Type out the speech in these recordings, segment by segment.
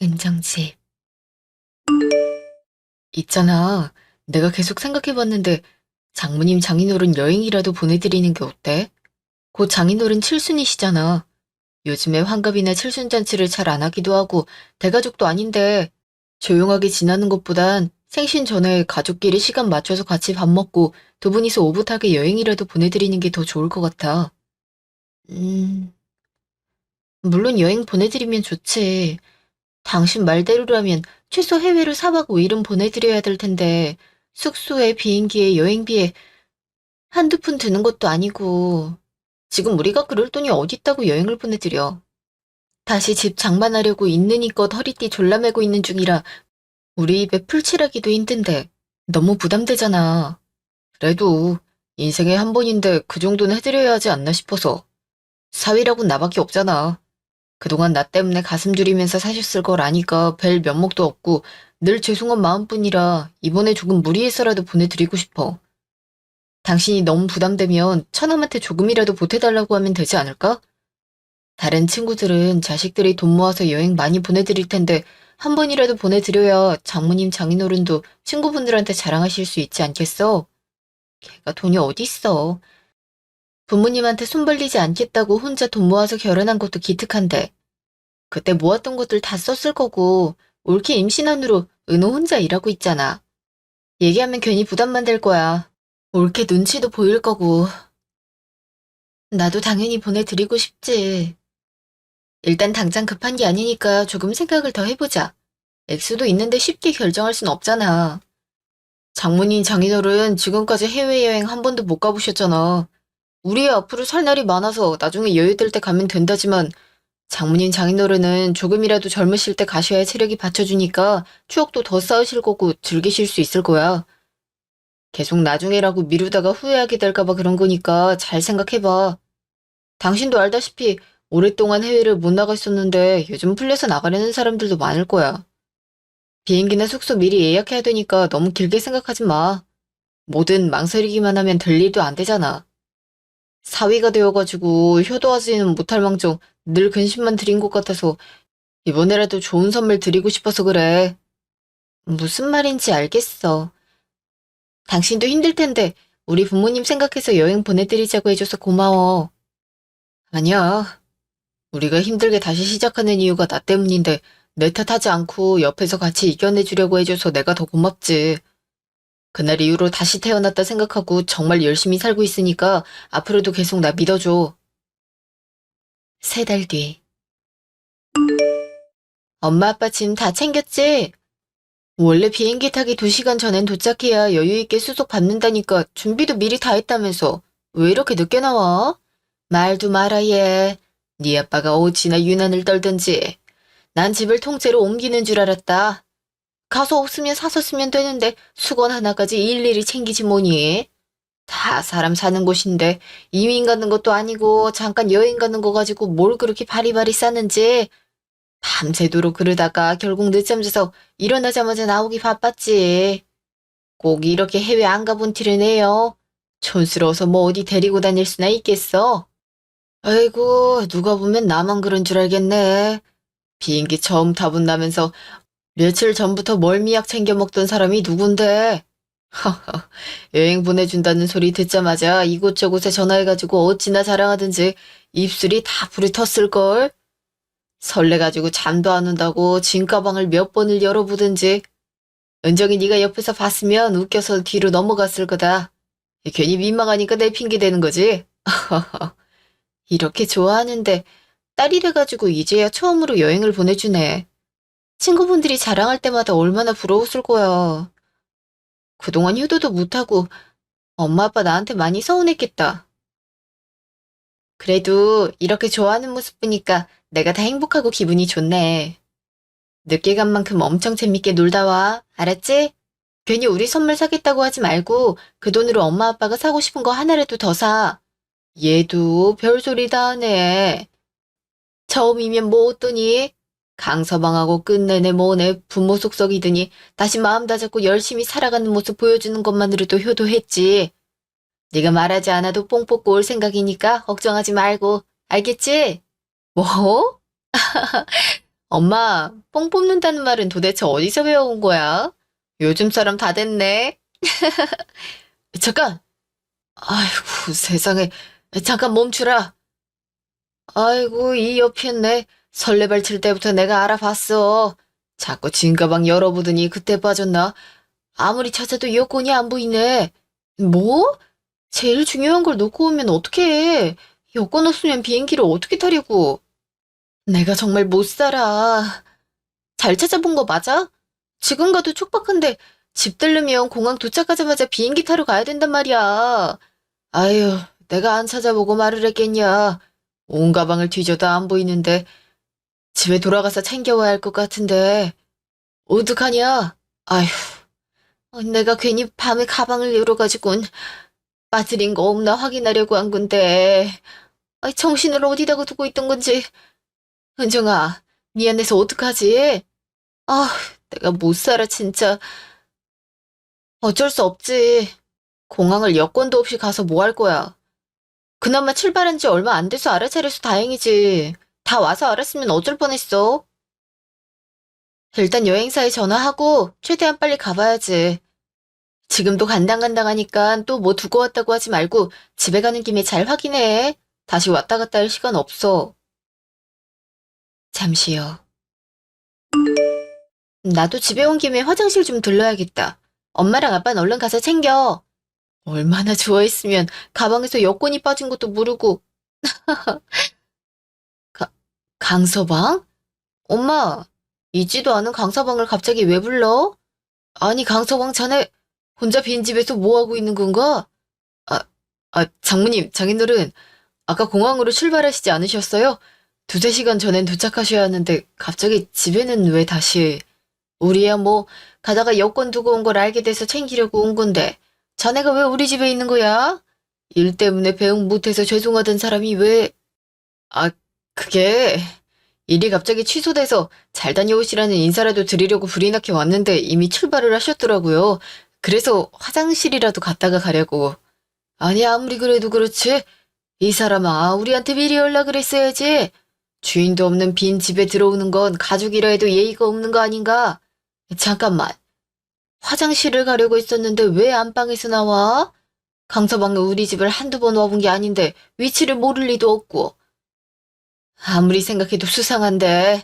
은정집. 있잖아. 내가 계속 생각해봤는데 장모님 장인어른 여행이라도 보내드리는 게 어때? 곧 장인어른 칠순이시잖아. 요즘에 환갑이나 칠순잔치를 잘 안 하기도 하고 대가족도 아닌데 조용하게 지나는 것보단 생신 전에 가족끼리 시간 맞춰서 같이 밥 먹고 두 분이서 오붓하게 여행이라도 보내드리는 게 더 좋을 것 같아. 음, 물론 여행 보내드리면 좋지. 당신 말대로라면 최소 해외로 4박 5일은 보내드려야 될 텐데 숙소에 비행기에 여행비에 한두 푼 드는 것도 아니고 지금 우리가 그럴 돈이 어딨다고 여행을 보내드려. 다시 집 장만하려고 있는 이껏 허리띠 졸라매고 있는 중이라 우리 입에 풀칠하기도 힘든데 너무 부담되잖아. 그래도 인생에 한 번인데 그 정도는 해드려야 하지 않나 싶어서. 사위라곤 나밖에 없잖아. 그동안 나 때문에 가슴 졸이면서 사셨을 걸 아니까 뵐 면목도 없고 늘 죄송한 마음뿐이라 이번에 조금 무리해서라도 보내드리고 싶어. 당신이 너무 부담되면 처남한테 조금이라도 보태달라고 하면 되지 않을까? 다른 친구들은 자식들이 돈 모아서 여행 많이 보내드릴 텐데 한 번이라도 보내드려야 장모님 장인어른도 친구분들한테 자랑하실 수 있지 않겠어? 걔가 돈이 어딨어. 부모님한테 손 벌리지 않겠다고 혼자 돈 모아서 결혼한 것도 기특한데 그때 모았던 것들 다 썼을 거고 올케 임신한으로 은호 혼자 일하고 있잖아. 얘기하면 괜히 부담만 될 거야. 올케 눈치도 보일 거고. 나도 당연히 보내드리고 싶지. 일단 당장 급한 게 아니니까 조금 생각을 더 해보자. 액수도 있는데 쉽게 결정할 순 없잖아. 장모님 장인어른 지금까지 해외여행 한 번도 못 가보셨잖아. 우리 앞으로 살 날이 많아서 나중에 여유될 때 가면 된다지만 장모님 장인어른은 조금이라도 젊으실 때 가셔야 체력이 받쳐주니까 추억도 더 쌓으실 거고 즐기실 수 있을 거야. 계속 나중에라고 미루다가 후회하게 될까 봐 그런 거니까 잘 생각해봐. 당신도 알다시피 오랫동안 해외를 못 나갔었는데 요즘 풀려서 나가려는 사람들도 많을 거야. 비행기나 숙소 미리 예약해야 되니까 너무 길게 생각하지 마. 뭐든 망설이기만 하면 될 일도 안 되잖아. 사위가 되어가지고 효도하지는 못할 망정 늘 근심만 드린 것 같아서 이번에라도 좋은 선물 드리고 싶어서 그래. 무슨 말인지 알겠어. 당신도 힘들 텐데 우리 부모님 생각해서 여행 보내드리자고 해줘서 고마워. 아니야. 우리가 힘들게 다시 시작하는 이유가 나 때문인데 내 탓하지 않고 옆에서 같이 이겨내주려고 해줘서 내가 더 고맙지. 그날 이후로 다시 태어났다 생각하고 정말 열심히 살고 있으니까 앞으로도 계속 나 믿어줘. 3달 뒤. 엄마 아빠 짐 다 챙겼지? 원래 비행기 타기 2시간 전엔 도착해야 여유있게 수속 받는다니까 준비도 미리 다 했다면서. 왜 이렇게 늦게 나와? 말도 마라 얘. 네 아빠가 어찌나 유난을 떨던지. 난 집을 통째로 옮기는 줄 알았다. 가서 없으면 사서 쓰면 되는데 수건 하나까지 일일이 챙기지 뭐니. 다 사람 사는 곳인데 이민 가는 것도 아니고 잠깐 여행 가는 거 가지고 뭘 그렇게 바리바리 싸는지. 밤새도록 그러다가 결국 늦잠 자서 일어나자마자 나오기 바빴지. 꼭 이렇게 해외 안 가본 티를 내요. 촌스러워서 뭐 어디 데리고 다닐 수나 있겠어. 아이고 누가 보면 나만 그런 줄 알겠네. 비행기 처음 타본다면서 며칠 전부터 멀미약 챙겨 먹던 사람이 누군데. 여행 보내준다는 소리 듣자마자 이곳저곳에 전화해가지고 어찌나 자랑하든지 입술이 다 불이 텄을걸. 설레가지고 잠도 안 온다고 짐가방을 몇 번을 열어보든지. 은정이 네가 옆에서 봤으면 웃겨서 뒤로 넘어갔을 거다. 괜히 민망하니까 내 핑계 대는 거지. 이렇게 좋아하는데 딸이래가지고 이제야 처음으로 여행을 보내주네. 친구분들이 자랑할 때마다 얼마나 부러웠을 거야. 그동안 효도도 못하고 엄마 아빠 나한테 많이 서운했겠다. 그래도 이렇게 좋아하는 모습 보니까 내가 다 행복하고 기분이 좋네. 늦게 간 만큼 엄청 재밌게 놀다 와. 알았지? 괜히 우리 선물 사겠다고 하지 말고 그 돈으로 엄마 아빠가 사고 싶은 거 하나라도 더 사. 얘도 별소리 다 하네. 처음이면 뭐 어떠니? 강서방하고 끝내내 뭐네 부모 속썩이더니 다시 마음 다잡고 열심히 살아가는 모습 보여주는 것만으로도 효도했지. 네가 말하지 않아도 뽕 뽑고 올 생각이니까 걱정하지 말고. 알겠지? 뭐? 엄마, 뽕 뽑는다는 말은 도대체 어디서 배워온 거야? 요즘 사람 다 됐네. 잠깐! 아이고, 세상에. 잠깐 멈추라. 아이고, 이 옆이었네. 설레발 칠 때부터 내가 알아봤어. 자꾸 진 가방 열어보더니 그때 빠졌나? 아무리 찾아도 여권이 안 보이네. 뭐? 제일 중요한 걸 놓고 오면 어떡해. 여권 없으면 비행기를 어떻게 타려고. 내가 정말 못 살아. 잘 찾아본 거 맞아? 지금 가도 촉박한데 집 들르면 공항 도착하자마자 비행기 타러 가야 된단 말이야. 아유, 내가 안 찾아보고 말을 했겠냐. 온 가방을 뒤져도 안 보이는데 집에 돌아가서 챙겨와야 할 것 같은데 어떡하냐? 아휴, 내가 괜히 밤에 가방을 열어가지고는 빠뜨린 거 없나 확인하려고 한 건데 정신을 어디다가 두고 있던 건지. 은정아, 미안해서 어떡하지? 아, 내가 못 살아 진짜. 어쩔 수 없지. 공항을 여권도 없이 가서 뭐 할 거야. 그나마 출발한 지 얼마 안 돼서 알아차려서 다행이지. 다 와서 알았으면 어쩔 뻔했어. 일단 여행사에 전화하고 최대한 빨리 가봐야지. 지금도 간당간당하니까 또 뭐 두고 왔다고 하지 말고 집에 가는 김에 잘 확인해. 다시 왔다 갔다 할 시간 없어. 잠시요. 나도 집에 온 김에 화장실 좀 들러야겠다. 엄마랑 아빠는 얼른 가서 챙겨. 얼마나 좋아했으면 가방에서 여권이 빠진 것도 모르고. 가, 강서방? 엄마, 잊지도 않은 강서방을 갑자기 왜 불러? 아니, 강서방 자네 혼자 빈 집에서 뭐 하고 있는 건가? 아, 장모님, 장인어른, 아까 공항으로 출발하시지 않으셨어요? 두세 시간 전엔 도착하셔야 하는데 갑자기 집에는 왜 다시... 우리야 뭐 가다가 여권 두고 온 걸 알게 돼서 챙기려고 온 건데 자네가 왜 우리 집에 있는 거야? 일 때문에 배웅 못해서 죄송하던 사람이 왜... 아, 그게... 일이 갑자기 취소돼서 잘 다녀오시라는 인사라도 드리려고 불이 나게 왔는데 이미 출발을 하셨더라고요. 그래서 화장실이라도 갔다가 가려고. 아니 아무리 그래도 그렇지. 이 사람아, 우리한테 미리 연락을 했어야지. 주인도 없는 빈 집에 들어오는 건 가족이라 해도 예의가 없는 거 아닌가? 잠깐만. 화장실을 가려고 했었는데 왜 안방에서 나와? 강서방은 우리 집을 한두 번 와본 게 아닌데 위치를 모를 리도 없고. 아무리 생각해도 수상한데.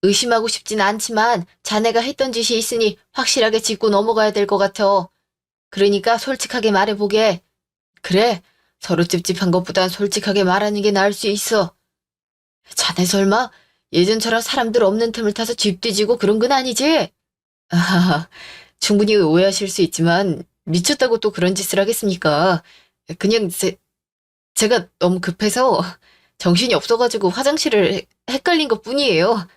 의심하고 싶진 않지만 자네가 했던 짓이 있으니 확실하게 짚고 넘어가야 될 것 같아. 그러니까 솔직하게 말해보게. 그래, 서로 찝찝한 것보단 솔직하게 말하는 게 나을 수 있어. 자네 설마 예전처럼 사람들 없는 틈을 타서 집 뒤지고 그런 건 아니지? 아, 충분히 오해하실 수 있지만 미쳤다고 또 그런 짓을 하겠습니까? 그냥 제가 너무 급해서 정신이 없어가지고 화장실을 헷갈린 것뿐이에요.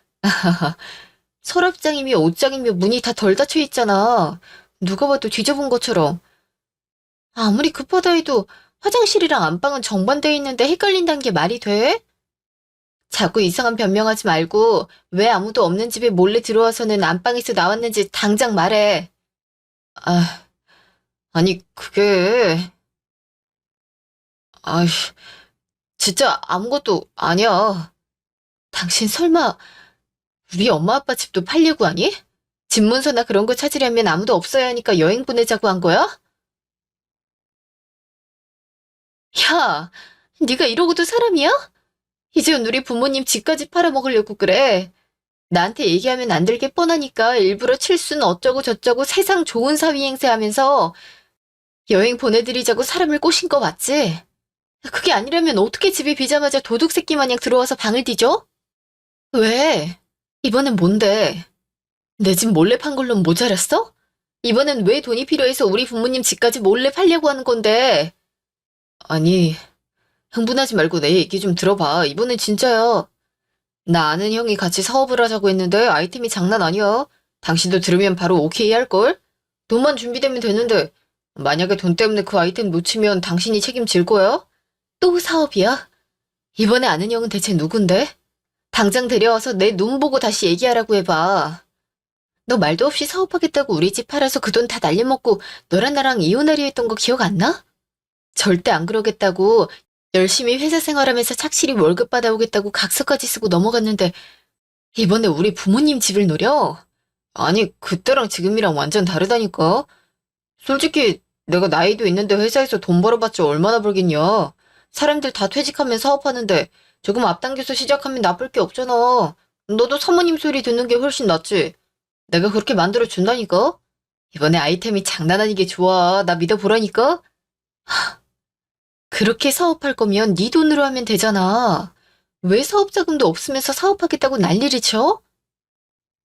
서랍장이며 옷장이며 문이 다 덜 닫혀 있잖아. 누가 봐도 뒤져본 것처럼. 아무리 급하다 해도 화장실이랑 안방은 정반대에 있는데 헷갈린다는 게 말이 돼? 자꾸 이상한 변명하지 말고 왜 아무도 없는 집에 몰래 들어와서는 안방에서 나왔는지 당장 말해. 아, 아니 그게... 아이, 진짜 아무것도 아니야. 당신 설마 우리 엄마 아빠 집도 팔려고 하니? 집 문서나 그런 거 찾으려면 아무도 없어야 하니까 여행 보내자고 한 거야? 야, 네가 이러고도 사람이야? 이제는 우리 부모님 집까지 팔아먹으려고 그래. 나한테 얘기하면 안 될 게 뻔하니까 일부러 칠순 어쩌고 저쩌고 세상 좋은 사위 행세하면서 여행 보내드리자고 사람을 꼬신 거 맞지? 그게 아니라면 어떻게 집에 비자마자 도둑 새끼 마냥 들어와서 방을 뒤져? 왜? 이번엔 뭔데? 내 집 몰래 판 걸로 모자랐어? 이번엔 왜 돈이 필요해서 우리 부모님 집까지 몰래 팔려고 하는 건데? 아니, 흥분하지 말고 내 얘기 좀 들어봐. 이번엔 진짜야. 나 아는 형이 같이 사업을 하자고 했는데 아이템이 장난 아니야. 당신도 들으면 바로 오케이 할걸? 돈만 준비되면 되는데 만약에 돈 때문에 그 아이템 놓치면 당신이 책임질 거야? 또 사업이야? 이번에 아는 형은 대체 누군데? 당장 데려와서 내 눈 보고 다시 얘기하라고 해봐. 너 말도 없이 사업하겠다고 우리 집 팔아서 그 돈 다 날려먹고 너랑 나랑 이혼하려 했던 거 기억 안 나? 절대 안 그러겠다고 열심히 회사 생활하면서 착실히 월급 받아오겠다고 각서까지 쓰고 넘어갔는데 이번에 우리 부모님 집을 노려? 아니, 그때랑 지금이랑 완전 다르다니까? 솔직히 내가 나이도 있는데 회사에서 돈 벌어봤자 얼마나 벌겠냐? 사람들 다 퇴직하면 사업하는데 조금 앞당겨서 시작하면 나쁠 게 없잖아. 너도 사모님 소리 듣는 게 훨씬 낫지. 내가 그렇게 만들어 준다니까? 이번에 아이템이 장난 아니게 좋아. 나 믿어보라니까? 그렇게 사업할 거면 네 돈으로 하면 되잖아. 왜 사업 자금도 없으면서 사업하겠다고 난리를 쳐?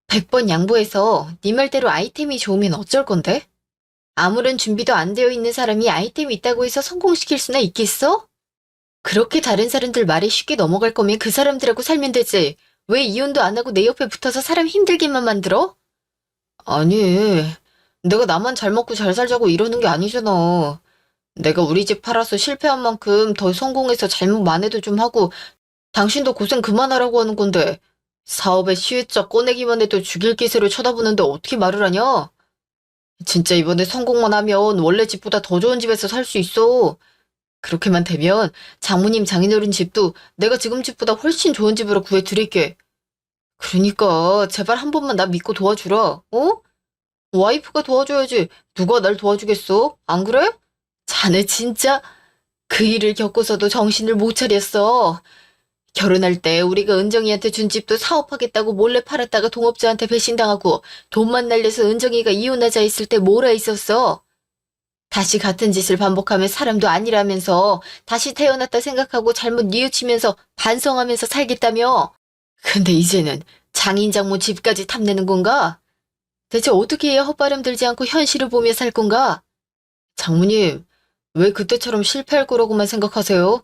100번 양보해서 네 말대로 아이템이 좋으면 어쩔 건데? 아무런 준비도 안 되어 있는 사람이 아이템이 있다고 해서 성공시킬 수나 있겠어? 그렇게 다른 사람들 말에 쉽게 넘어갈 거면 그 사람들하고 살면 되지. 왜 이혼도 안 하고 내 옆에 붙어서 사람 힘들게만 만들어? 아니, 내가 나만 잘 먹고 잘 살자고 이러는 게 아니잖아. 내가 우리 집 팔아서 실패한 만큼 더 성공해서 잘못 만회도 좀 하고 당신도 고생 그만하라고 하는 건데 사업에 시혜자 꺼내기만 해도 죽일 기세로 쳐다보는데 어떻게 말을 하냐? 진짜 이번에 성공만 하면 원래 집보다 더 좋은 집에서 살 수 있어. 그렇게만 되면 장모님 장인어른 집도 내가 지금 집보다 훨씬 좋은 집으로 구해드릴게. 그러니까 제발 한 번만 나 믿고 도와주라. 어? 와이프가 도와줘야지. 누가 날 도와주겠어? 안 그래? 자네 진짜 그 일을 겪고서도 정신을 못 차렸어. 결혼할 때 우리가 은정이한테 준 집도 사업하겠다고 몰래 팔았다가 동업자한테 배신당하고 돈만 날려서 은정이가 이혼하자 했을 때 뭐라 있었어? 다시 같은 짓을 반복하면 사람도 아니라면서 다시 태어났다 생각하고 잘못 뉘우치면서 반성하면서 살겠다며? 근데 이제는 장인 장모 집까지 탐내는 건가? 대체 어떻게 해야 헛바람 들지 않고 현실을 보며 살 건가? 장모님, 왜 그때처럼 실패할 거라고만 생각하세요?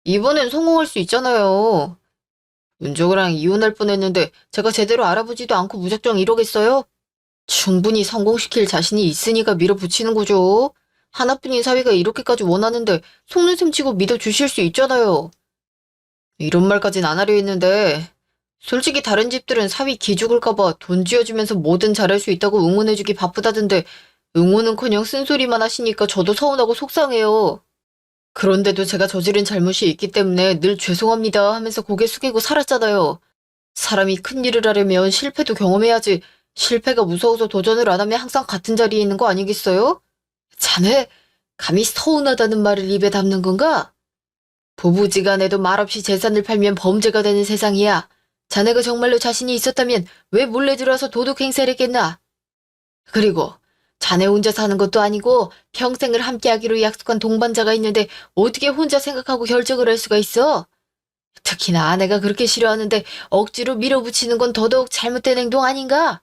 이번엔 성공할 수 있잖아요. 은정이랑 이혼할 뻔했는데 제가 제대로 알아보지도 않고 무작정 이러겠어요? 충분히 성공시킬 자신이 있으니까 밀어붙이는 거죠. 하나뿐인 사위가 이렇게까지 원하는데 속는 셈 치고 믿어주실 수 있잖아요. 이런 말까진 안 하려 했는데 솔직히 다른 집들은 사위 기죽을까봐 돈 쥐어주면서 뭐든 잘할 수 있다고 응원해주기 바쁘다던데 응원은커녕 쓴소리만 하시니까 저도 서운하고 속상해요. 그런데도 제가 저지른 잘못이 있기 때문에 늘 죄송합니다 하면서 고개 숙이고 살았잖아요. 사람이 큰일을 하려면 실패도 경험해야지 실패가 무서워서 도전을 안 하면 항상 같은 자리에 있는 거 아니겠어요? 자네, 감히 서운하다는 말을 입에 담는 건가? 부부지간에도 말없이 재산을 팔면 범죄가 되는 세상이야. 자네가 정말로 자신이 있었다면 왜 몰래 들어와서 도둑 행세를 했겠나? 그리고 자네 혼자 사는 것도 아니고 평생을 함께하기로 약속한 동반자가 있는데 어떻게 혼자 생각하고 결정을 할 수가 있어? 특히나 아내가 그렇게 싫어하는데 억지로 밀어붙이는 건 더더욱 잘못된 행동 아닌가?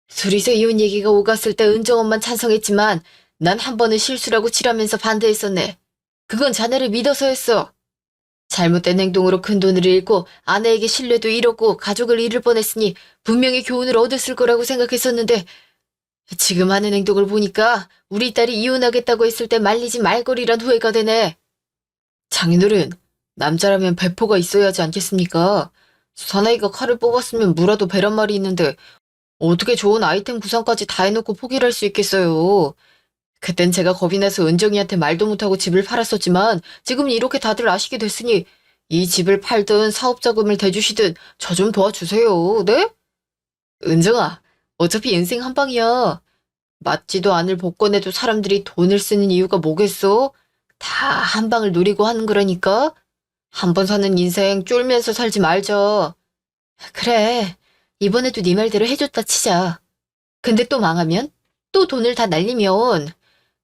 둘이서 이혼 얘기가 오갔을 때 은정엄만 찬성했지만 난 한 번은 실수라고 칠하면서 반대했었네. 그건 자네를 믿어서였어. 잘못된 행동으로 큰돈을 잃고 아내에게 신뢰도 잃었고 가족을 잃을 뻔했으니 분명히 교훈을 얻었을 거라고 생각했었는데 지금 하는 행동을 보니까 우리 딸이 이혼하겠다고 했을 때 말리지 말걸이란 후회가 되네. 장인어른, 남자라면 배포가 있어야 하지 않겠습니까? 사나이가 칼을 뽑았으면 무라도 베란 말이 있는데 어떻게 좋은 아이템 구상까지 다 해놓고 포기를 할 수 있겠어요. 그땐 제가 겁이 나서 은정이한테 말도 못하고 집을 팔았었지만 지금은 이렇게 다들 아시게 됐으니 이 집을 팔든 사업 자금을 대주시든 저 좀 도와주세요. 네? 은정아, 어차피 인생 한 방이야. 맞지도 않을 복권에도 사람들이 돈을 쓰는 이유가 뭐겠어? 다 한 방을 노리고 하는 거라니까? 한 번 사는 인생 쫄면서 살지 말자. 그래, 이번에도 네 말대로 해줬다 치자. 근데 또 망하면? 또 돈을 다 날리면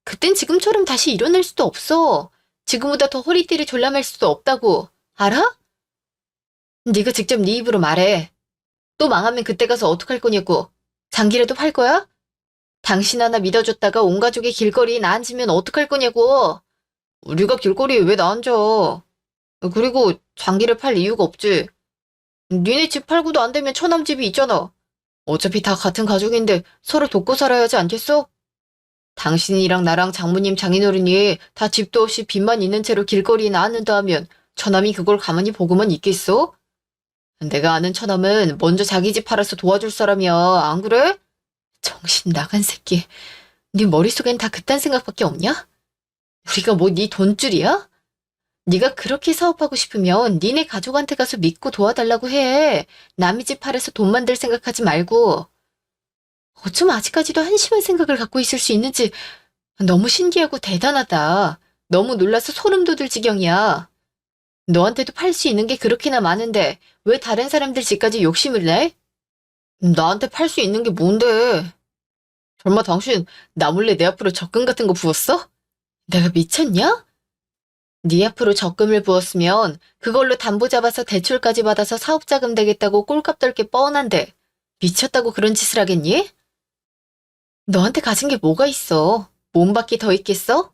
그땐 지금처럼 다시 일어날 수도 없어. 지금보다 더 허리띠를 졸라맬 수도 없다고. 알아? 네가 직접 네 입으로 말해. 또 망하면 그때 가서 어떡할 거냐고. 장기라도 팔 거야? 당신 하나 믿어줬다가 온 가족이 길거리에 나앉으면 어떡할 거냐고. 우리가 길거리에 왜 나앉아. 그리고 장기를 팔 이유가 없지. 니네 집 팔고도 안 되면 처남 집이 있잖아. 어차피 다 같은 가족인데 서로 돕고 살아야 하지 않겠어? 당신이랑 나랑 장모님 장인어른이 다 집도 없이 빚만 있는 채로 길거리에 나앉는다 하면 처남이 그걸 가만히 보고만 있겠어? 내가 아는 처남은 먼저 자기 집 팔아서 도와줄 사람이야. 안 그래? 정신 나간 새끼. 네 머릿속엔 다 그딴 생각밖에 없냐? 우리가 뭐 네 돈줄이야? 네가 그렇게 사업하고 싶으면 니네 가족한테 가서 믿고 도와달라고 해. 남의 집 팔아서 돈 만들 생각하지 말고. 어쩜 아직까지도 한심한 생각을 갖고 있을 수 있는지 너무 신기하고 대단하다. 너무 놀라서 소름 돋을 지경이야. 너한테도 팔 수 있는 게 그렇게나 많은데 왜 다른 사람들 집까지 욕심을 내? 나한테 팔 수 있는 게 뭔데? 설마 당신 나 몰래 내 앞으로 적금 같은 거 부었어? 내가 미쳤냐? 네 앞으로 적금을 부었으면 그걸로 담보 잡아서 대출까지 받아서 사업자금 되겠다고 꼴값 떨게 뻔한데 미쳤다고 그런 짓을 하겠니? 너한테 가진 게 뭐가 있어? 몸밖에 더 있겠어?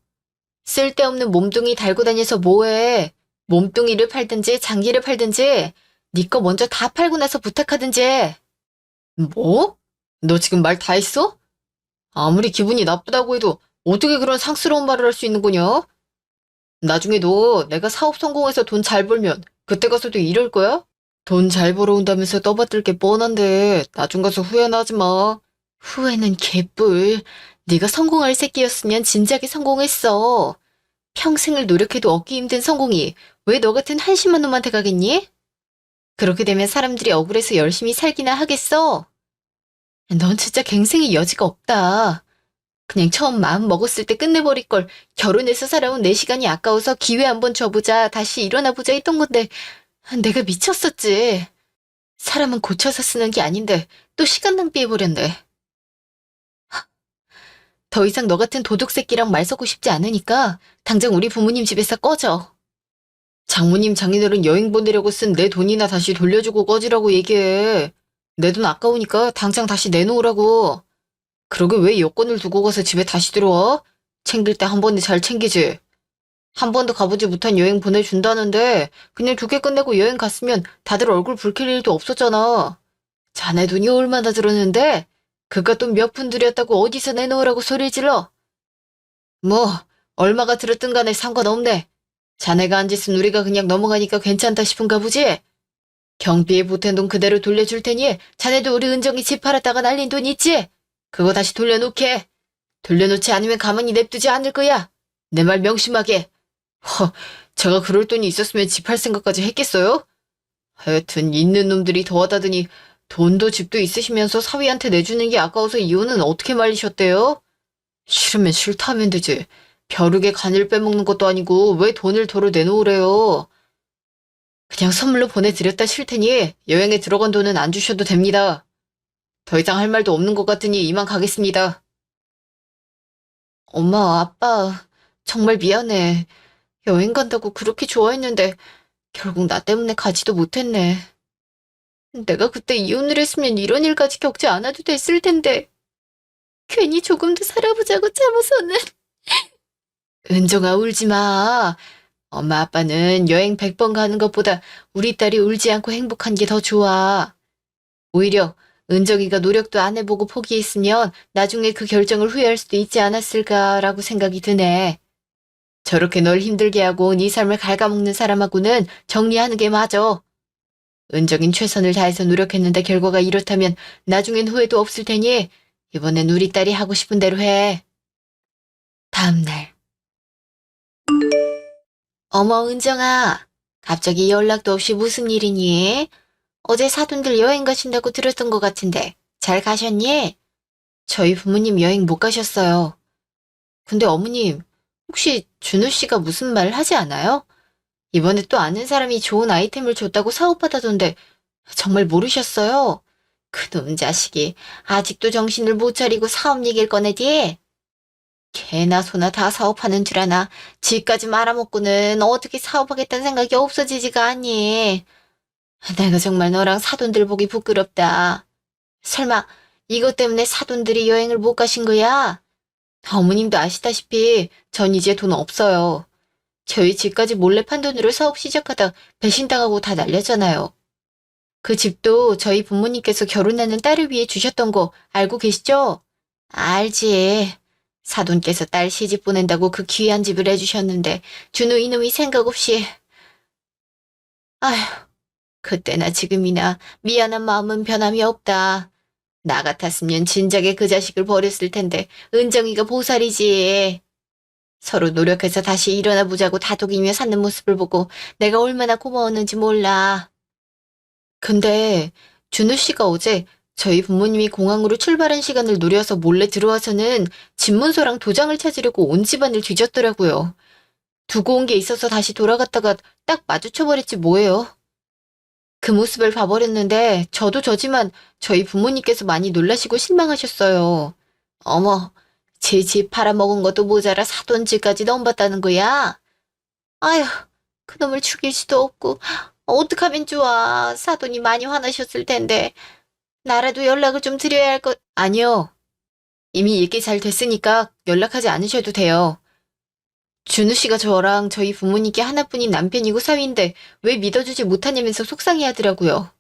쓸데없는 몸뚱이 달고 다녀서 뭐해? 몸뚱이를 팔든지 장기를 팔든지 네 거 먼저 다 팔고 나서 부탁하든지 해. 뭐? 너 지금 말 다 했어? 아무리 기분이 나쁘다고 해도 어떻게 그런 상스러운 말을 할 수 있는 거냐? 나중에 너 내가 사업 성공해서 돈 잘 벌면 그때 가서도 이럴 거야? 돈 잘 벌어온다면서 떠받들 게 뻔한데 나중 가서 후회나 하지 마. 후회는 개뿔. 네가 성공할 새끼였으면 진작에 성공했어. 평생을 노력해도 얻기 힘든 성공이 왜 너 같은 한심한 놈한테 가겠니? 그렇게 되면 사람들이 억울해서 열심히 살기나 하겠어? 넌 진짜 갱생의 여지가 없다. 그냥 처음 마음 먹었을 때 끝내버릴 걸 결혼해서 살아온 내 시간이 아까워서 기회 한번 줘보자 다시 일어나보자 했던 건데 내가 미쳤었지. 사람은 고쳐서 쓰는 게 아닌데 또 시간 낭비해버렸네. 더 이상 너 같은 도둑 새끼랑 말 섞고 싶지 않으니까 당장 우리 부모님 집에서 꺼져. 장모님 장인어른 여행 보내려고 쓴 내 돈이나 다시 돌려주고 꺼지라고 얘기해. 내 돈 아까우니까 당장 다시 내놓으라고. 그러게 왜 여권을 두고 가서 집에 다시 들어와? 챙길 때 한 번에 잘 챙기지. 한 번도 가보지 못한 여행 보내준다는데 그냥 두 개 끝내고 여행 갔으면 다들 얼굴 붉힐 일도 없었잖아. 자네 돈이 얼마나 들었는데? 그깟 돈 몇 푼 들였다고 어디서 내놓으라고 소리 질러? 뭐 얼마가 들었든 간에 상관없네. 자네가 한 짓은 우리가 그냥 넘어가니까 괜찮다 싶은가 보지? 경비에 보탠 돈 그대로 돌려줄 테니 자네도 우리 은정이 집 팔았다가 날린 돈 있지? 그거 다시 돌려놓게. 돌려놓지 않으면 가만히 냅두지 않을 거야. 내 말 명심하게. 제가 그럴 돈이 있었으면 집 팔 생각까지 했겠어요? 하여튼 있는 놈들이 더하다더니 돈도 집도 있으시면서 사위한테 내주는 게 아까워서 이혼은 어떻게 말리셨대요? 싫으면 싫다 하면 되지. 벼룩에 간을 빼먹는 것도 아니고 왜 돈을 도로 내놓으래요? 그냥 선물로 보내드렸다 칠 테니 여행에 들어간 돈은 안 주셔도 됩니다. 더 이상 할 말도 없는 것 같으니 이만 가겠습니다. 엄마, 아빠, 정말 미안해. 여행 간다고 그렇게 좋아했는데 결국 나 때문에 가지도 못했네. 내가 그때 이혼을 했으면 이런 일까지 겪지 않아도 됐을 텐데 괜히 조금 더 살아보자고 참아서는. 은정아, 울지 마. 엄마 아빠는 여행 100번 가는 것보다 우리 딸이 울지 않고 행복한 게 더 좋아. 오히려 은정이가 노력도 안 해보고 포기했으면 나중에 그 결정을 후회할 수도 있지 않았을까라고 생각이 드네. 저렇게 널 힘들게 하고 네 삶을 갉아먹는 사람하고는 정리하는 게 맞아. 은정인 최선을 다해서 노력했는데 결과가 이렇다면 나중엔 후회도 없을 테니 이번엔 우리 딸이 하고 싶은 대로 해. 다음 날. 어머, 은정아. 갑자기 연락도 없이 무슨 일이니? 어제 사돈들 여행 가신다고 들었던 것 같은데 잘 가셨니? 저희 부모님 여행 못 가셨어요. 근데 어머님, 혹시 준우 씨가 무슨 말 하지 않아요? 이번에 또 아는 사람이 좋은 아이템을 줬다고 사업받아던데 정말 모르셨어요? 그놈 자식이 아직도 정신을 못 차리고 사업 얘기를 꺼내디? 개나 소나 다 사업하는 줄 아나 지까지 말아먹고는 어떻게 사업하겠다는 생각이 없어지지가 않니? 내가 정말 너랑 사돈들 보기 부끄럽다. 설마 이것 때문에 사돈들이 여행을 못 가신 거야? 어머님도 아시다시피 전 이제 돈 없어요. 저희 집까지 몰래 판 돈으로 사업 시작하다 배신당하고 다 날렸잖아요. 그 집도 저희 부모님께서 결혼하는 딸을 위해 주셨던 거 알고 계시죠? 알지. 사돈께서 딸 시집 보낸다고 그 귀한 집을 해주셨는데 준우 이놈이 생각 없이. 아휴, 그때나 지금이나 미안한 마음은 변함이 없다. 나 같았으면 진작에 그 자식을 버렸을 텐데 은정이가 보살이지. 서로 노력해서 다시 일어나 보자고 다독이며 사는 모습을 보고 내가 얼마나 고마웠는지 몰라. 근데 준우 씨가 어제 저희 부모님이 공항으로 출발한 시간을 노려서 몰래 들어와서는 집문서랑 도장을 찾으려고 온 집안을 뒤졌더라고요. 두고 온 게 있어서 다시 돌아갔다가 딱 마주쳐버렸지 뭐예요. 그 모습을 봐버렸는데 저도 저지만 저희 부모님께서 많이 놀라시고 실망하셨어요. 어머, 제 집 팔아먹은 것도 모자라 사돈집까지 넘봤다는 거야? 아휴, 그놈을 죽일 수도 없고 어떡하면 좋아. 사돈이 많이 화나셨을 텐데. 나라도 연락을 좀 드려야 할 것. 아니요. 이미 얘기 잘 됐으니까 연락하지 않으셔도 돼요. 준우 씨가 저랑 저희 부모님께 하나뿐인 남편이고 사위인데 왜 믿어주지 못하냐면서 속상해하더라고요.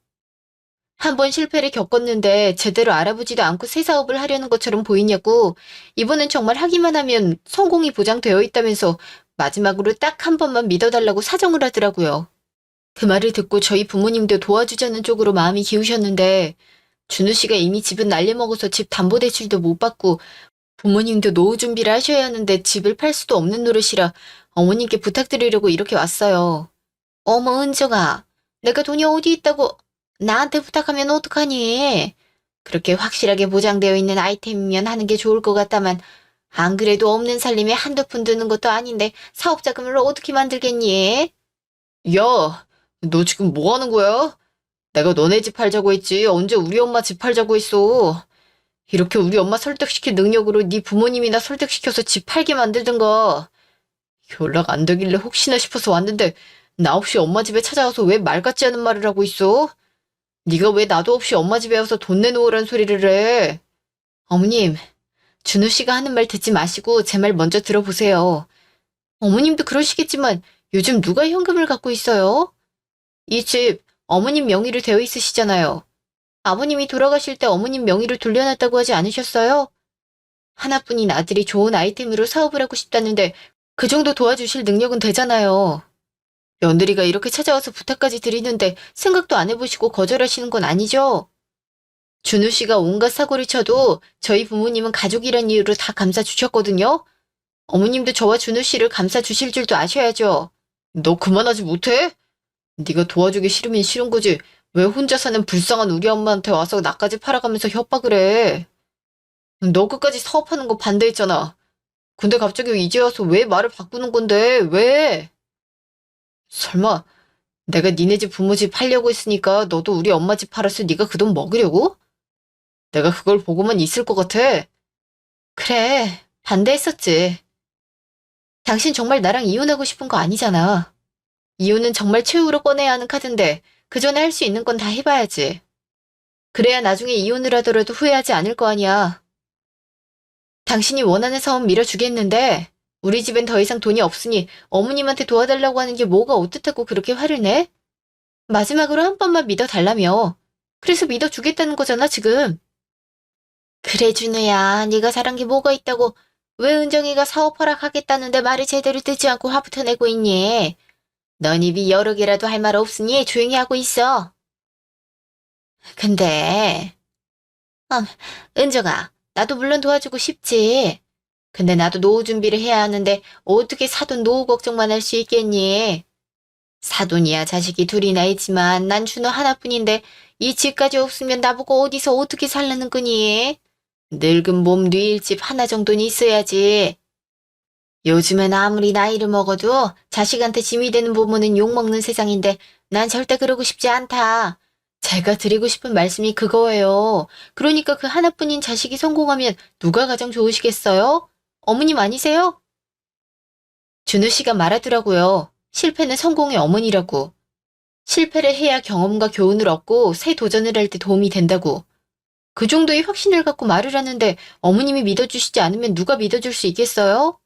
한 번 실패를 겪었는데 제대로 알아보지도 않고 새 사업을 하려는 것처럼 보이냐고 이번엔 정말 하기만 하면 성공이 보장되어 있다면서 마지막으로 딱 한 번만 믿어달라고 사정을 하더라고요. 그 말을 듣고 저희 부모님도 도와주자는 쪽으로 마음이 기우셨는데 준우 씨가 이미 집은 날려먹어서 집 담보대출도 못 받고 부모님도 노후 준비를 하셔야 하는데 집을 팔 수도 없는 노릇이라 어머님께 부탁드리려고 이렇게 왔어요. 어머 은정아, 내가 돈이 어디 있다고 나한테 부탁하면 어떡하니? 그렇게 확실하게 보장되어 있는 아이템이면 하는 게 좋을 것 같다만 안 그래도 없는 살림에 한두 푼 드는 것도 아닌데 사업 자금을 어떻게 만들겠니? 야, 너 지금 뭐 하는 거야? 내가 너네 집 팔자고 했지 언제 우리 엄마 집 팔자고 했어. 이렇게 우리 엄마 설득시킬 능력으로 네 부모님이나 설득시켜서 집 팔게 만들든가. 연락 안 되길래 혹시나 싶어서 왔는데 나 없이 엄마 집에 찾아와서 왜 말 같지 않은 말을 하고 있어? 네가 왜 나도 없이 엄마 집에 와서 돈 내놓으란 소리를 해? 어머님, 준우 씨가 하는 말 듣지 마시고 제 말 먼저 들어보세요. 어머님도 그러시겠지만 요즘 누가 현금을 갖고 있어요? 이 집 어머님 명의로 되어 있으시잖아요. 아버님이 돌아가실 때 어머님 명의로 돌려놨다고 하지 않으셨어요? 하나뿐인 아들이 좋은 아이템으로 사업을 하고 싶다는데 그 정도 도와주실 능력은 되잖아요. 며느리가 이렇게 찾아와서 부탁까지 드리는데 생각도 안 해보시고 거절하시는 건 아니죠? 준우 씨가 온갖 사고를 쳐도 저희 부모님은 가족이란 이유로 다 감싸주셨거든요? 어머님도 저와 준우 씨를 감싸주실 줄도 아셔야죠. 너 그만하지 못해? 네가 도와주기 싫으면 싫은 거지. 왜 혼자 사는 불쌍한 우리 엄마한테 와서 나까지 팔아가면서 협박을 해. 너 끝까지 사업하는 거 반대했잖아. 근데 갑자기 이제 와서 왜 말을 바꾸는 건데, 왜? 설마 내가 니네 집 부모 집 팔려고 했으니까 너도 우리 엄마 집 팔아서 네가 그 돈 먹으려고? 내가 그걸 보고만 있을 것 같아. 그래, 반대했었지. 당신 정말 나랑 이혼하고 싶은 거 아니잖아. 이혼은 정말 최후로 꺼내야 하는 카드인데 그 전에 할 수 있는 건 다 해봐야지. 그래야 나중에 이혼을 하더라도 후회하지 않을 거 아니야. 당신이 원하는 사업 밀어주겠는데 우리 집엔 더 이상 돈이 없으니 어머님한테 도와달라고 하는 게 뭐가 어떻다고 그렇게 화를 내? 마지막으로 한 번만 믿어달라며. 그래서 믿어주겠다는 거잖아 지금. 그래 준우야, 네가 잘한 게 뭐가 있다고 왜 은정이가 사업 허락하겠다는데 말을 제대로 듣지 않고 화부터 내고 있니? 넌 입이 여러 개라도 할 말 없으니 조용히 하고 있어. 근데 은정아, 나도 물론 도와주고 싶지. 근데 나도 노후 준비를 해야 하는데 어떻게 사돈 노후 걱정만 할 수 있겠니? 사돈이야 자식이 둘이나 있지만 난 준호 하나뿐인데 이 집까지 없으면 나보고 어디서 어떻게 살라는 거니? 늙은 몸 뉘일 집 하나 정도는 있어야지. 요즘엔 아무리 나이를 먹어도 자식한테 짐이 되는 부모는 욕먹는 세상인데 난 절대 그러고 싶지 않다. 제가 드리고 싶은 말씀이 그거예요. 그러니까 그 하나뿐인 자식이 성공하면 누가 가장 좋으시겠어요? 어머님 아니세요? 준우 씨가 말하더라고요. 실패는 성공의 어머니라고. 실패를 해야 경험과 교훈을 얻고 새 도전을 할 때 도움이 된다고. 그 정도의 확신을 갖고 말을 하는데 어머님이 믿어주시지 않으면 누가 믿어줄 수 있겠어요?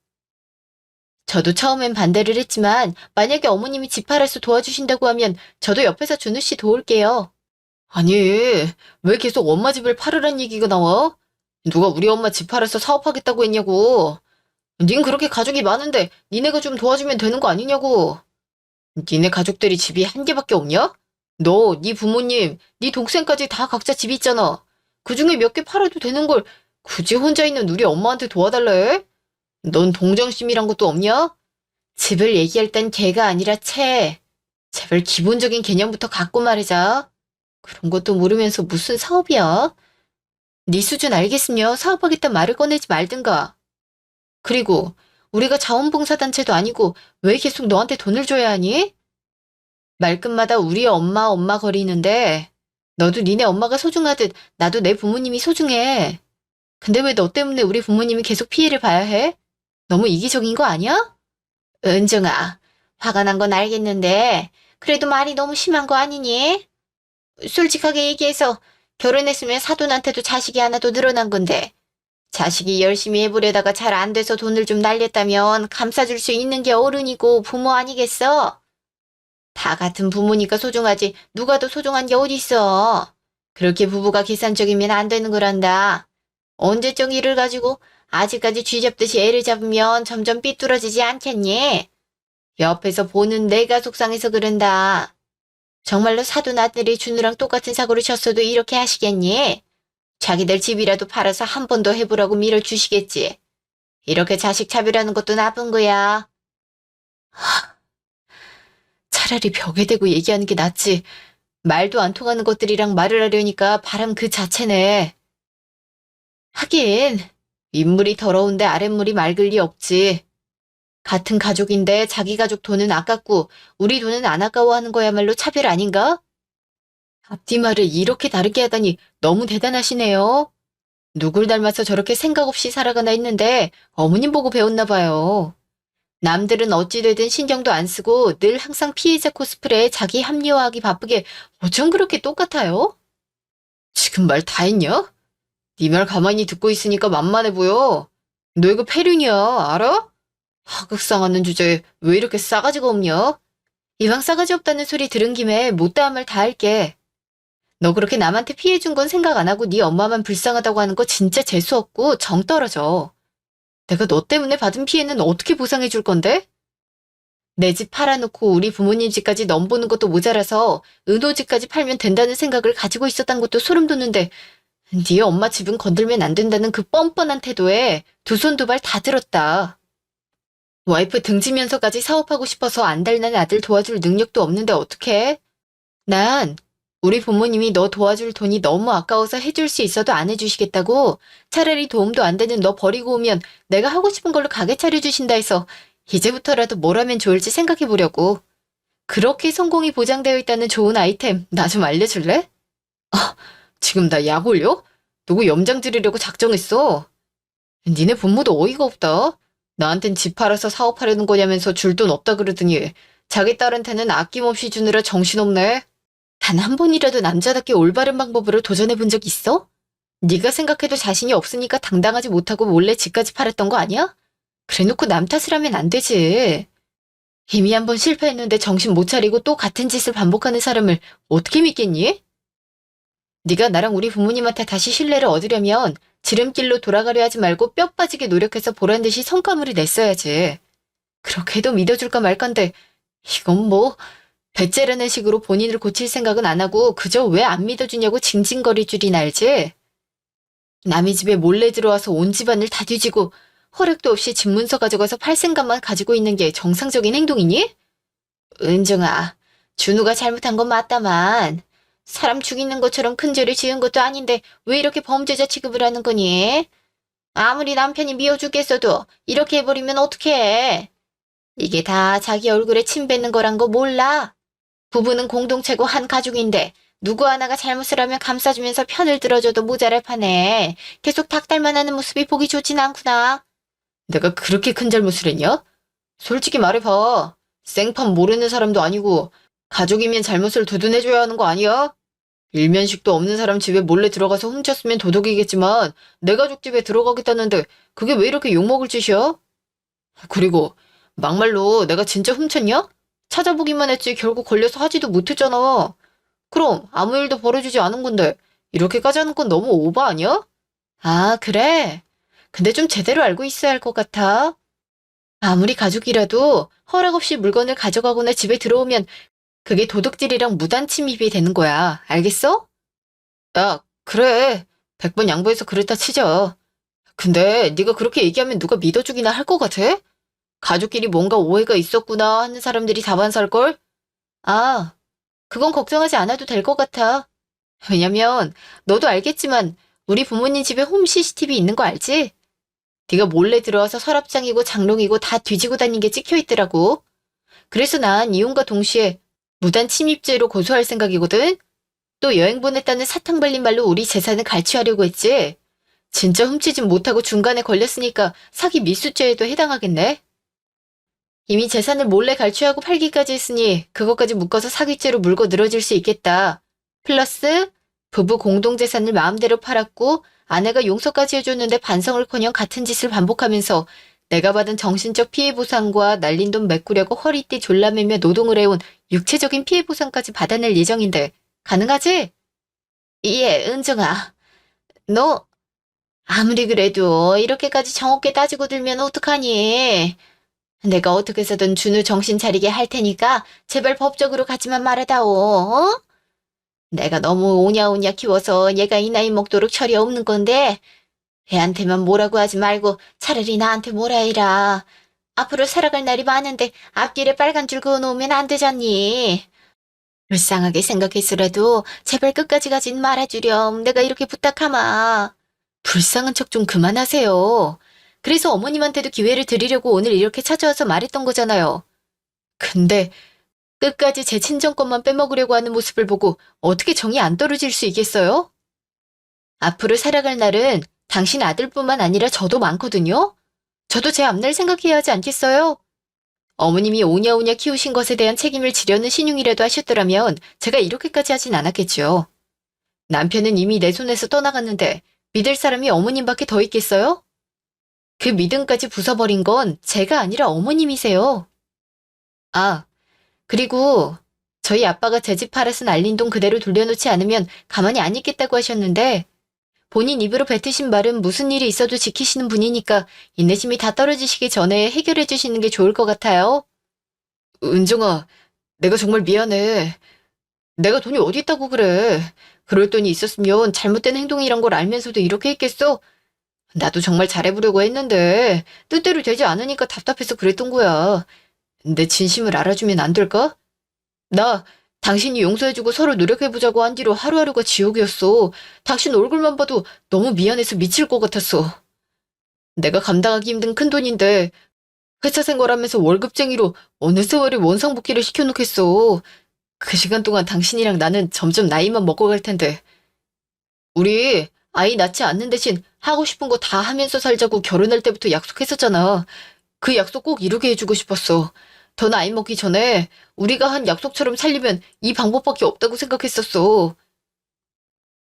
저도 처음엔 반대를 했지만 만약에 어머님이 집 팔아서 도와주신다고 하면 저도 옆에서 준우 씨 도울게요. 아니, 왜 계속 엄마 집을 팔으란 얘기가 나와? 누가 우리 엄마 집 팔아서 사업하겠다고 했냐고. 닌 그렇게 가족이 많은데 니네가 좀 도와주면 되는 거 아니냐고. 니네 가족들이 집이 한 개밖에 없냐? 너, 네 부모님, 네 동생까지 다 각자 집 있잖아. 그중에 몇 개 팔아도 되는 걸 굳이 혼자 있는 우리 엄마한테 도와달라 해? 넌 동정심이란 것도 없냐? 집을 얘기할 땐 개가 아니라 채. 제발 기본적인 개념부터 갖고 말이자. 그런 것도 모르면서 무슨 사업이야? 네 수준 알겠으며 사업하겠다 말을 꺼내지 말든가. 그리고 우리가 자원봉사단체도 아니고 왜 계속 너한테 돈을 줘야 하니? 말끝마다 우리 엄마 거리는데 너도 니네 엄마가 소중하듯 나도 내 부모님이 소중해. 근데 왜 너 때문에 우리 부모님이 계속 피해를 봐야 해? 너무 이기적인 거 아니야? 은정아, 화가 난 건 알겠는데 그래도 말이 너무 심한 거 아니니? 솔직하게 얘기해서 결혼했으면 사돈한테도 자식이 하나도 늘어난 건데 자식이 열심히 해보려다가 잘 안 돼서 돈을 좀 날렸다면 감싸줄 수 있는 게 어른이고 부모 아니겠어? 다 같은 부모니까 소중하지 누가 더 소중한 게 어딨어. 그렇게 부부가 계산적이면 안 되는 거란다. 언제적 일을 가지고 아직까지 쥐잡듯이 애를 잡으면 점점 삐뚤어지지 않겠니? 옆에서 보는 내가 속상해서 그런다. 정말로 사돈 아들이 준우랑 똑같은 사고를 쳤어도 이렇게 하시겠니? 자기들 집이라도 팔아서 한 번 더 해보라고 밀어주시겠지. 이렇게 자식 차별하는 것도 나쁜 거야. 차라리 벽에 대고 얘기하는 게 낫지. 말도 안 통하는 것들이랑 말을 하려니까 바람 그 자체네. 하긴 윗물이 더러운데 아랫물이 맑을 리 없지. 같은 가족인데 자기 가족 돈은 아깝고 우리 돈은 안 아까워하는 거야말로 차별 아닌가? 앞뒤 말을 이렇게 다르게 하다니 너무 대단하시네요. 누굴 닮아서 저렇게 생각 없이 살아가나 했는데 어머님 보고 배웠나 봐요. 남들은 어찌되든 신경도 안 쓰고 늘 항상 피해자 코스프레에 자기 합리화하기 바쁘게 어쩜 그렇게 똑같아요? 지금 말 다 했냐? 네 말 가만히 듣고 있으니까 만만해 보여. 너 이거 폐륜이야, 알아? 하극상하는 주제에 왜 이렇게 싸가지가 없냐? 이왕 싸가지 없다는 소리 들은 김에 못다한 말 다 할게. 너 그렇게 남한테 피해 준 건 생각 안 하고 네 엄마만 불쌍하다고 하는 거 진짜 재수 없고 정 떨어져. 내가 너 때문에 받은 피해는 어떻게 보상해 줄 건데? 내 집 팔아놓고 우리 부모님 집까지 넘보는 것도 모자라서 은호 집까지 팔면 된다는 생각을 가지고 있었단 것도 소름 돋는데 네 엄마 집은 건들면 안 된다는 그 뻔뻔한 태도에 두 손 두 발 다 들었다. 와이프 등지면서까지 사업하고 싶어서 안달난 아들 도와줄 능력도 없는데 어떡해? 난 우리 부모님이 너 도와줄 돈이 너무 아까워서 해줄 수 있어도 안 해주시겠다고 차라리 도움도 안 되는 너 버리고 오면 내가 하고 싶은 걸로 가게 차려주신다 해서 이제부터라도 뭘 하면 좋을지 생각해 보려고. 그렇게 성공이 보장되어 있다는 좋은 아이템 나 좀 알려줄래? 아, 지금 나 약 올려? 누구 염장 지르려고 작정했어? 니네 부모도 어이가 없다. 나한텐 집 팔아서 사업하려는 거냐면서 줄 돈 없다 그러더니 자기 딸한테는 아낌없이 주느라 정신없네. 단 한 번이라도 남자답게 올바른 방법으로 도전해 본 적 있어? 네가 생각해도 자신이 없으니까 당당하지 못하고 몰래 집까지 팔았던 거 아니야? 그래놓고 남 탓을 하면 안 되지. 이미 한 번 실패했는데 정신 못 차리고 또 같은 짓을 반복하는 사람을 어떻게 믿겠니? 네가 나랑 우리 부모님한테 다시 신뢰를 얻으려면 지름길로 돌아가려 하지 말고 뼈 빠지게 노력해서 보란듯이 성과물을 냈어야지. 그렇게 해도 믿어줄까 말건데 이건 뭐 배째라는 식으로 본인을 고칠 생각은 안 하고 그저 왜 안 믿어주냐고 징징거릴 줄이나 알지? 남의 집에 몰래 들어와서 온 집안을 다 뒤지고 허락도 없이 집 문서 가져가서 팔 생각만 가지고 있는 게 정상적인 행동이니? 은정아, 준우가 잘못한 건 맞다만 사람 죽이는 것처럼 큰 죄를 지은 것도 아닌데 왜 이렇게 범죄자 취급을 하는 거니? 아무리 남편이 미워 죽겠어도 이렇게 해버리면 어떡해? 이게 다 자기 얼굴에 침 뱉는 거란 거 몰라? 부부는 공동체고 한 가족인데 누구 하나가 잘못을 하면 감싸주면서 편을 들어줘도 모자랄 판에 계속 닭달만 하는 모습이 보기 좋진 않구나. 내가 그렇게 큰 잘못을 했냐? 솔직히 말해봐. 생판 모르는 사람도 아니고 가족이면 잘못을 두둔해줘야 하는 거 아니야? 일면식도 없는 사람 집에 몰래 들어가서 훔쳤으면 도둑이겠지만 내 가족 집에 들어가겠다는데 그게 왜 이렇게 욕먹을 짓이야? 그리고 막말로 내가 진짜 훔쳤냐? 찾아보기만 했지 결국 걸려서 하지도 못했잖아. 그럼 아무 일도 벌어지지 않은 건데 이렇게까지 하는 건 너무 오버 아니야? 아, 그래? 근데 좀 제대로 알고 있어야 할 것 같아. 아무리 가족이라도 허락 없이 물건을 가져가거나 집에 들어오면 그게 도둑질이랑 무단 침입이 되는 거야. 알겠어? 야, 그래. 100번 양보해서 그렇다 치자. 근데 네가 그렇게 얘기하면 누가 믿어주기나 할 것 같아? 가족끼리 뭔가 오해가 있었구나 하는 사람들이 다반사일걸? 아, 그건 걱정하지 않아도 될 것 같아. 왜냐면 너도 알겠지만 우리 부모님 집에 홈 CCTV 있는 거 알지? 네가 몰래 들어와서 서랍장이고 장롱이고 다 뒤지고 다닌 게 찍혀 있더라고. 그래서 난 이혼과 동시에 무단 침입죄로 고소할 생각이거든? 또 여행 보냈다는 사탕 발린 말로 우리 재산을 갈취하려고 했지? 진짜 훔치진 못하고 중간에 걸렸으니까 사기 미수죄에도 해당하겠네? 이미 재산을 몰래 갈취하고 팔기까지 했으니 그것까지 묶어서 사기죄로 물고 늘어질 수 있겠다. 플러스 부부 공동재산을 마음대로 팔았고 아내가 용서까지 해줬는데 반성을커녕 같은 짓을 반복하면서 내가 받은 정신적 피해 보상과 날린 돈 메꾸려고 허리띠 졸라매며 노동을 해온 육체적인 피해 보상까지 받아낼 예정인데 가능하지? 예, 은정아. 너 아무리 그래도 이렇게까지 정없게 따지고 들면 어떡하니? 내가 어떻게 해서든 준우 정신 차리게 할 테니까 제발 법적으로 가지만 말아다오. 어? 내가 너무 오냐오냐 키워서 얘가 이 나이 먹도록 철이 없는 건데 애한테만 뭐라고 하지 말고 차라리 나한테 뭐라 해라. 앞으로 살아갈 날이 많은데 앞길에 빨간 줄 그어놓으면 안 되잖니. 불쌍하게 생각했으라도 제발 끝까지 가진 말아주렴. 내가 이렇게 부탁하마. 불쌍한 척 좀 그만하세요. 그래서 어머님한테도 기회를 드리려고 오늘 이렇게 찾아와서 말했던 거잖아요. 근데 끝까지 제 친정권만 빼먹으려고 하는 모습을 보고 어떻게 정이 안 떨어질 수 있겠어요? 앞으로 살아갈 날은 당신 아들뿐만 아니라 저도 많거든요? 저도 제 앞날 생각해야 하지 않겠어요? 어머님이 오냐오냐 키우신 것에 대한 책임을 지려는 신용이라도 하셨더라면 제가 이렇게까지 하진 않았겠죠. 남편은 이미 내 손에서 떠나갔는데 믿을 사람이 어머님밖에 더 있겠어요? 그 믿음까지 부숴버린 건 제가 아니라 어머님이세요. 아, 그리고 저희 아빠가 제 집 팔아서 날린 돈 그대로 돌려놓지 않으면 가만히 안 있겠다고 하셨는데 본인 입으로 뱉으신 말은 무슨 일이 있어도 지키시는 분이니까 인내심이 다 떨어지시기 전에 해결해 주시는 게 좋을 것 같아요. 은정아, 내가 정말 미안해. 내가 돈이 어디 있다고 그래. 그럴 돈이 있었으면 잘못된 행동이란 걸 알면서도 이렇게 했겠어? 나도 정말 잘해보려고 했는데 뜻대로 되지 않으니까 답답해서 그랬던 거야. 내 진심을 알아주면 안 될까? 나 당신이 용서해주고 서로 노력해보자고 한 뒤로 하루하루가 지옥이었어. 당신 얼굴만 봐도 너무 미안해서 미칠 것 같았어. 내가 감당하기 힘든 큰돈인데 회사 생활하면서 월급쟁이로 어느 세월에 원상복귀를 시켜놓겠어. 그 시간 동안 당신이랑 나는 점점 나이만 먹어갈 텐데. 우리 아이 낳지 않는 대신 하고 싶은 거 다 하면서 살자고 결혼할 때부터 약속했었잖아. 그 약속 꼭 이루게 해주고 싶었어. 더 나이 먹기 전에 우리가 한 약속처럼 살려면 이 방법밖에 없다고 생각했었어.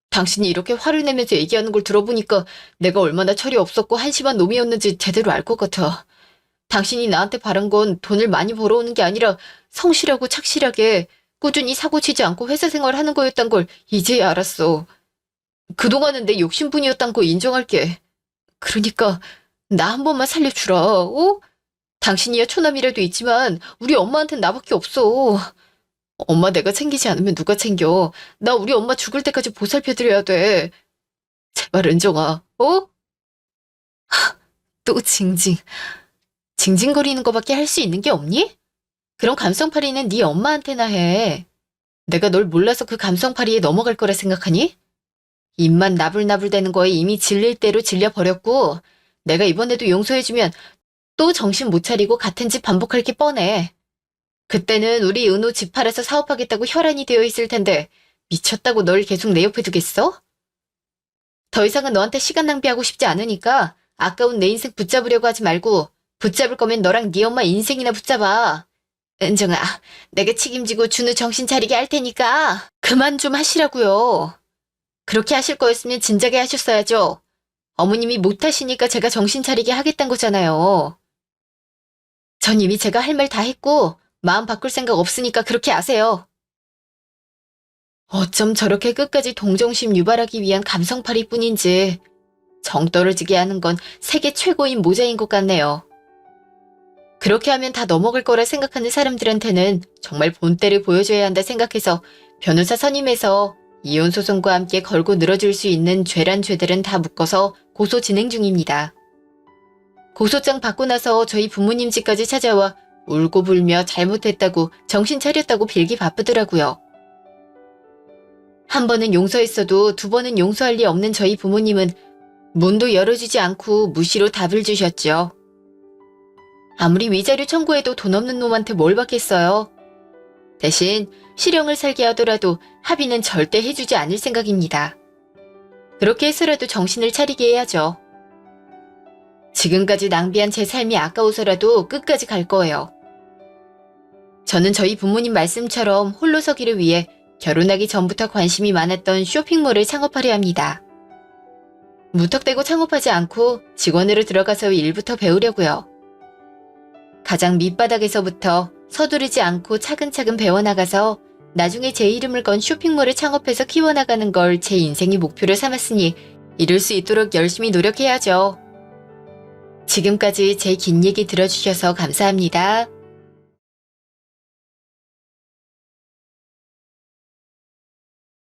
당신이 이렇게 화를 내면서 얘기하는 걸 들어보니까 내가 얼마나 철이 없었고 한심한 놈이었는지 제대로 알 것 같아. 당신이 나한테 바란 건 돈을 많이 벌어오는 게 아니라 성실하고 착실하게 꾸준히 사고치지 않고 회사 생활하는 거였단 걸 이제야 알았어. 그동안은 내 욕심뿐이었단 거 인정할게. 그러니까 나 한 번만 살려주라. 어? 당신이야 초남이라도 있지만 우리 엄마한텐 나밖에 없어. 엄마 내가 챙기지 않으면 누가 챙겨. 나 우리 엄마 죽을 때까지 보살펴드려야 돼. 제발 은정아. 어? 또 징징. 징징거리는 거밖에 할 수 있는 게 없니? 그런 감성팔이는 네 엄마한테나 해. 내가 널 몰라서 그 감성팔이에 넘어갈 거라 생각하니? 입만 나불나불대는 거에 이미 질릴 대로 질려버렸고 내가 이번에도 용서해주면 또 정신 못 차리고 같은 짓 반복할 게 뻔해. 그때는 우리 은호 집 팔아서 사업하겠다고 혈안이 되어 있을 텐데 미쳤다고 널 계속 내 옆에 두겠어? 더 이상은 너한테 시간 낭비하고 싶지 않으니까 아까운 내 인생 붙잡으려고 하지 말고 붙잡을 거면 너랑 네 엄마 인생이나 붙잡아. 은정아, 내가 책임지고 준우 정신 차리게 할 테니까 그만 좀 하시라고요. 그렇게 하실 거였으면 진작에 하셨어야죠. 어머님이 못하시니까 제가 정신 차리게 하겠단 거잖아요. 전 이미 제가 할 말 다 했고 마음 바꿀 생각 없으니까 그렇게 아세요. 어쩜 저렇게 끝까지 동정심 유발하기 위한 감성팔이 뿐인지 정 떨어지게 하는 건 세계 최고인 모자인 것 같네요. 그렇게 하면 다 넘어갈 거라 생각하는 사람들한테는 정말 본때를 보여줘야 한다 생각해서 변호사 선임해서 이혼 소송과 함께 걸고 늘어질 수 있는 죄란 죄들은 다 묶어서 고소 진행 중입니다. 고소장 받고 나서 저희 부모님 집까지 찾아와 울고불며 잘못했다고 정신 차렸다고 빌기 바쁘더라고요. 한 번은 용서했어도 두 번은 용서할 리 없는 저희 부모님은 문도 열어주지 않고 무시로 답을 주셨죠. 아무리 위자료 청구해도 돈 없는 놈한테 뭘 받겠어요. 대신 실형을 살게 하더라도 합의는 절대 해주지 않을 생각입니다. 그렇게 해서라도 정신을 차리게 해야죠. 지금까지 낭비한 제 삶이 아까워서라도 끝까지 갈 거예요. 저는 저희 부모님 말씀처럼 홀로 서기를 위해 결혼하기 전부터 관심이 많았던 쇼핑몰을 창업하려 합니다. 무턱대고 창업하지 않고 직원으로 들어가서 일부터 배우려고요. 가장 밑바닥에서부터 서두르지 않고 차근차근 배워나가서 나중에 제 이름을 건 쇼핑몰을 창업해서 키워나가는 걸 제 인생의 목표로 삼았으니 이룰 수 있도록 열심히 노력해야죠. 지금까지 제 긴 얘기 들어주셔서 감사합니다.